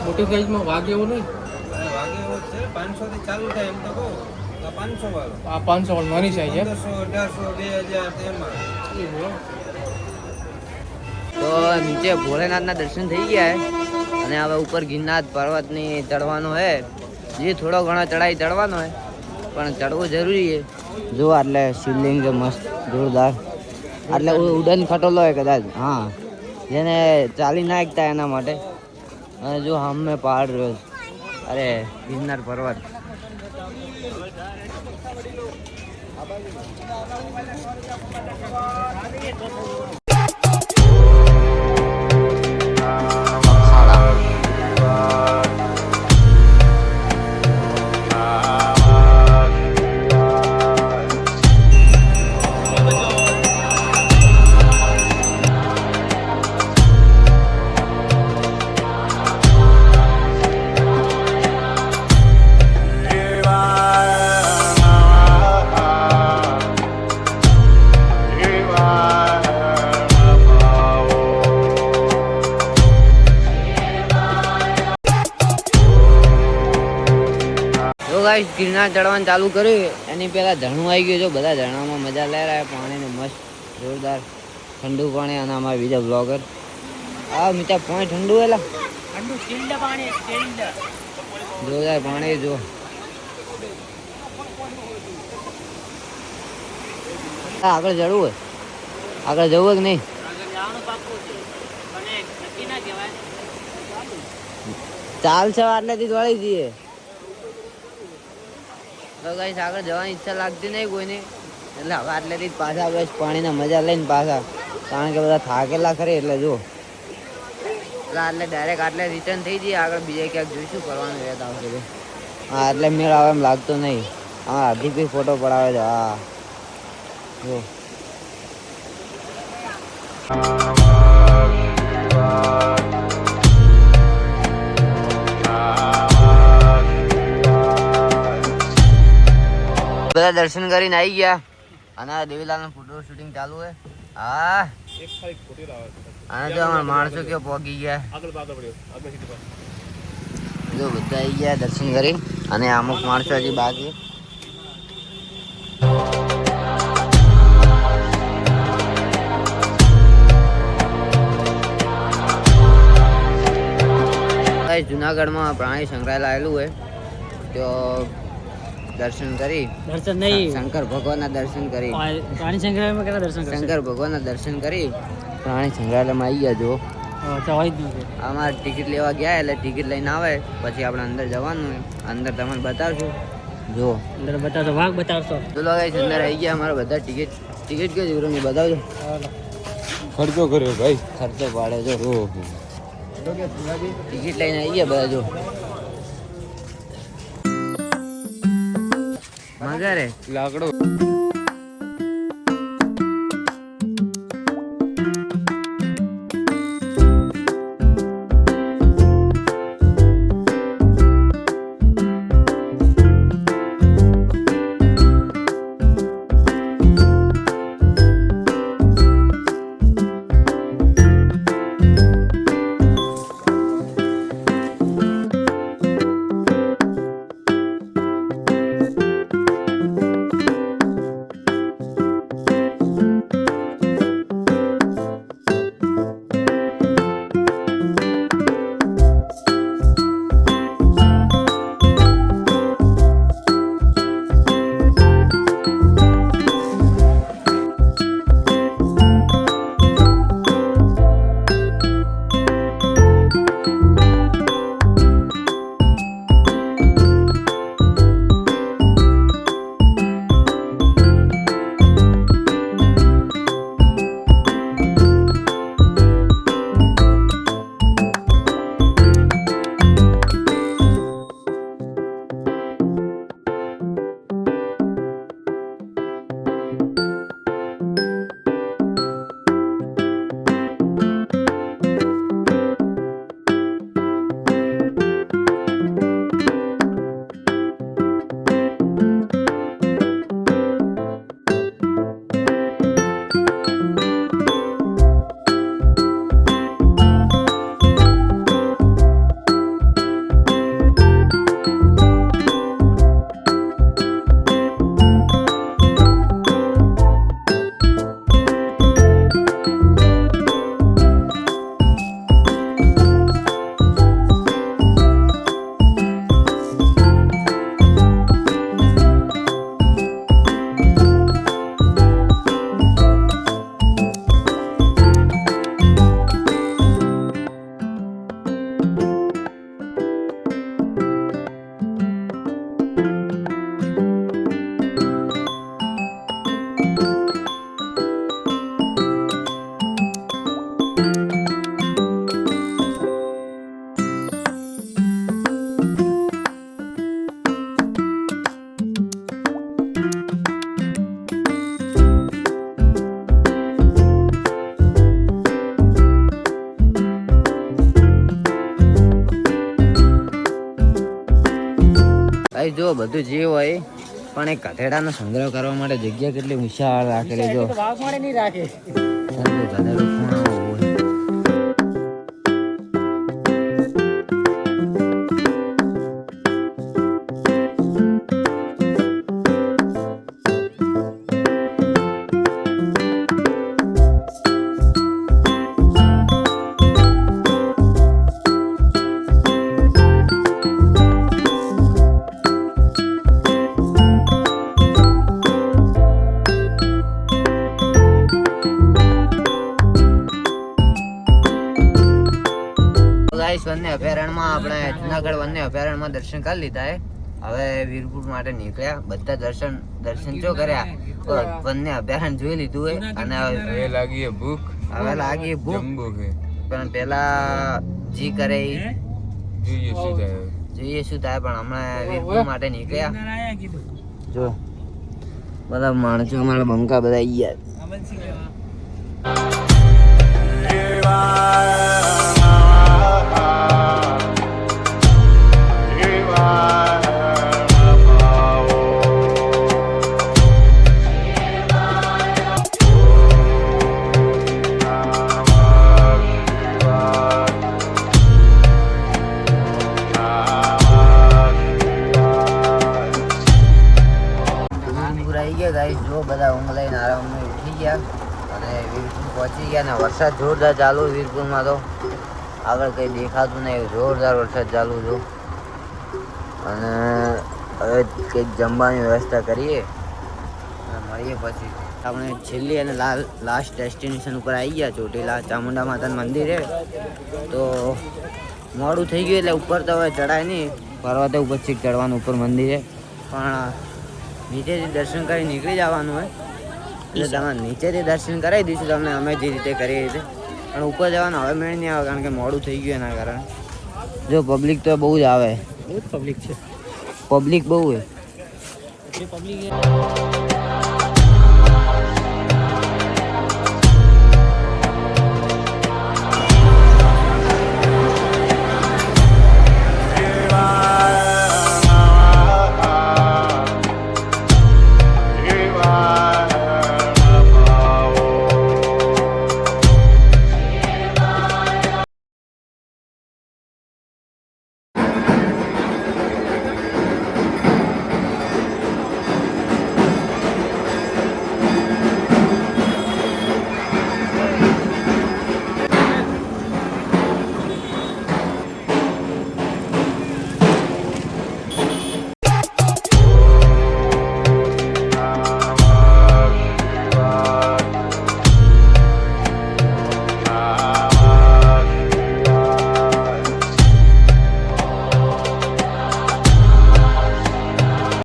મોટી સાઈઝમાં વાઘ એવો નહીં. વાગે એવો છે 500 થી ચાલુ થાય એમ તો કહું. આ 500 વાળો. આ 500 વાળી નાની સાઈઝ છે. 1500, 1800, 2000 તેમાં. તો નીચે ભોલેનાથના દર્શન થઈ ગયા અને હવે ઉપર ગિરનાર પર્વતની ચડવાનો હે. જે થોડો ઘણો ચડાઈ ચડવાનો હે પણ ચડવું જરૂરી છે. જો એટલે શિવલિંગ છે મસ્ત જોરદાર. એટલે ઉડન ખટોલો હે કદાચ. હા, જેને ચાલી ના એકતા એના માટે. અને જો હમે પહાડ રહ્યો. અરે ગિરનાર પર્વત. ગિરનાર ચડવાનું ચાલુ કર્યું એની પહેલા ઝરણું આવી ગયું. જો બધા ઝરણામાં મજા લે રહ્યા. પાણીને મસ્ત જોરદાર ઠંડુ પાણી. અને અમારા બીજા બ્લોગર આ મીઠા પાણી ઠંડુ એલા જોરદાર પાણી. જો આગળ ચડવું હોય, આગળ જવું કે નહીં? ચાલશે આટલેથી જ વળી જઈએ. તો ગાઈસ આગળ જવાની ઈચ્છા લાગતી નહીં કોઈને, એટલે હવે આટલેથી જ પાછા બસ પાણીના મજા લઈને પાછા. કારણ કે બધા થાકેલા ખરી એટલે જો એટલે ડાયરેક્ટ આટલે રિટર્ન થઈ જઈએ. આગળ બીજે ક્યાંક જોઈશું કરવાનું રહેતા આવશે. હા એટલે મેળ આવે એમ લાગતો નહીં. હા હાર્દિક ભાઈ ફોટો પડાવે છે. હા જો બધા દર્શન કરીને આવી ગયા અને દેવીલાલનું ફોટો શૂટિંગ ચાલુ છે. હા અને જો અમારા માણસો કેવો પહોંચી ગયા. જો બધા આવી ગયા દર્શન કરી અને અમુક માણસો હજી બાકી. જુનાગઢમાં પ્રાણી સંગ્રહાલય આવેલું હોય તો દર્શન કરી. દર્શન નહીં, શંકર ભગવાનના દર્શન કરી. પ્રાણી સંગ્રહાલયમાં કેટલા દર્શન કરશે? શંકર ભગવાનના દર્શન કરી પ્રાણી સંગ્રહાલયમાં આવી ગયા. જો અમારે ટિકિટ લેવા ગયા એટલે ટિકિટ લઈને આવે પછી આપણે અંદર જવાનું. અંદર તમને બતાવશું. જો અંદર બતાવશો, વાઘ બતાવશો. ચલો ગાઈસ અંદર આવી ગયા અમારા બધા. ટિકિટ કયો જીવરો બતાવજો. ખર્ચો કર્યો ભાઈ, ખર્ચો પાડે. જો ટિકિટ લઈને આવી ગયા બધા. જો મજા રે લાકડો. ભાઈ જો બધું જે હોય પણ એક ગધેડાનો સંગ્રહ કરવા માટે જગ્યા કેટલી વિશાળ રાખેલી જો વાઘ મળે નહીં રાખે ગધેડો ખૂણામાં હોય. ગાઈસ વન્ય અભયારણ્યમાં આપણે જુનાગઢ વન્ય અભયારણ્યમાં દર્શન કરી લીધા હે. હવે વીરપુર માટે નીકળ્યા બધા દર્શન જો કર્યા વન્ય અભયારણ્ય જોઈ લીધું હે અને હવે લાગી ભૂખ પણ પેલા જી કરે ઈ જોઈએ શું થાય પણ હમણાં વીરપુર માટે નીકળ્યા. જો બધા માણસો અમારા બંકા બધા આવી ગયા. ગાઈસ જો બધા ઊંઘ લઈને આરામમાં ઉઠી ગયા અને વીરપુર પહોંચી ગયા ને વરસાદ જોરદાર ચાલુ વીરપુરમાં તો આગળ કંઈ દેખાતું નહીં જોરદાર વરસાદ ચાલુ છે અને હવે કંઈક જમવાની વ્યવસ્થા કરીએ અને મળીએ પછી. આપણે છેલ્લી અને લાસ્ટ ડેસ્ટિનેશન ઉપર આવી ગયા ચોટીલા ચામુંડા માતાનું મંદિર છે તો મોડું થઈ ગયું એટલે ઉપર તો હવે ચડાય નહીં પર્વતે ઉપર ચીક ચડવાનું ઉપર મંદિર છે પણ નીચેથી દર્શન કરી નીકળી જવાનું હોય એટલે તમે નીચેથી દર્શન કરાવી દઈશું તમને અમે જે રીતે કરીએ રીતે પણ ઉપર જવાનું હવે મેળ નહીં આવે કારણ કે મોડું થઈ ગયું એના કારણે. જો પબ્લિક તો બહુ જ આવે બહુ પબ્લિક છે પબ્લિક બહુ હોય પબ્લિક